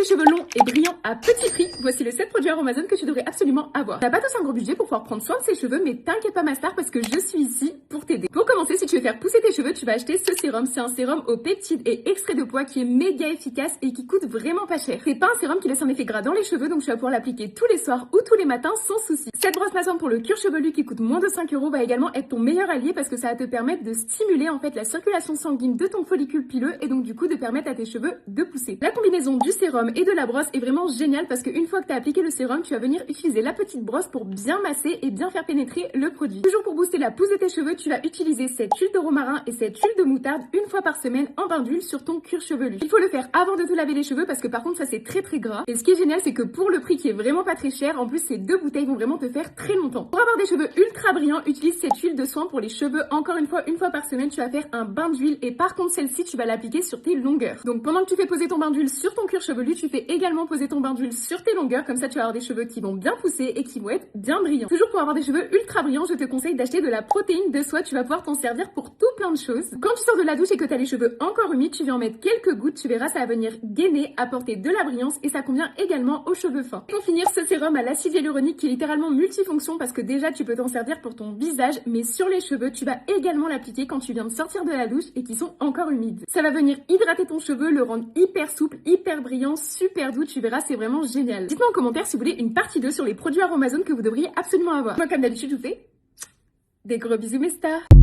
tes cheveux longs et brillants à petit prix, voici les 7 produits Aromazone que tu devrais absolument avoir. T'as pas tous un gros budget pour pouvoir prendre soin de ses cheveux, mais t'inquiète pas ma star parce que je suis ici pour t'aider. Pour commencer, si tu veux faire pousser tes cheveux, tu vas acheter ce sérum. C'est un sérum aux peptides et extrait de pois qui est méga efficace et qui coûte vraiment pas cher. C'est pas un sérum qui laisse un effet gras dans les cheveux, donc tu vas pouvoir l'appliquer tous les soirs ou tous les matins sans souci. Cette brosse maçon pour le cuir chevelu qui coûte moins de 5 € va également être ton meilleur allié parce que ça va te permettre de stimuler en fait la circulation sanguine de ton follicule pileux et donc du coup de permettre à tes cheveux de pousser. La combinaison du sérum et de la brosse est vraiment géniale parce qu'une fois que tu as appliqué le sérum, tu vas venir utiliser la petite brosse pour bien masser et bien faire pénétrer le produit. Toujours pour booster la pousse de tes cheveux, tu vas utiliser cette huile de romarin et cette huile de moutarde une fois par semaine en bain d'huile sur ton cuir chevelu. Il faut le faire avant de te laver les cheveux parce que par contre ça c'est très gras. Et ce qui est génial c'est que pour le prix qui est vraiment pas très cher, en plus ces 2 bouteilles vont vraiment te faire très longtemps. Pour avoir des cheveux ultra brillants, utilise cette huile de soin pour les cheveux. Encore une fois par semaine, tu vas faire un bain d'huile et par contre celle-ci tu vas l'appliquer sur tes longueurs. Donc pendant que tu fais poser ton bain d'huile sur ton cuir chevelu, tu fais également poser ton bain d'huile sur tes longueurs, comme ça tu vas avoir des cheveux qui vont bien pousser et qui vont être bien brillants. Toujours pour avoir des cheveux ultra brillants, je te conseille d'acheter de la protéine de soie, tu vas pouvoir t'en servir pour tout plein de choses. Quand tu sors de la douche et que tu as les cheveux encore humides, tu viens en mettre quelques gouttes, tu verras ça va venir gainer, apporter de la brillance et ça convient également aux cheveux fins. Pour finir, ce sérum à l'acide hyaluronique qui est littéralement multifonction parce que déjà tu peux t'en servir pour ton visage, mais sur les cheveux, tu vas également l'appliquer quand tu viens de sortir de la douche et qui sont encore humides. Ça va venir hydrater ton cheveu, le rendre hyper souple, hyper brillant, super doux, tu verras, c'est vraiment génial. Dites-moi en commentaire si vous voulez une partie 2 sur les produits Aromazone que vous devriez absolument avoir. Moi comme d'habitude, je vous fais des gros bisous mes stars.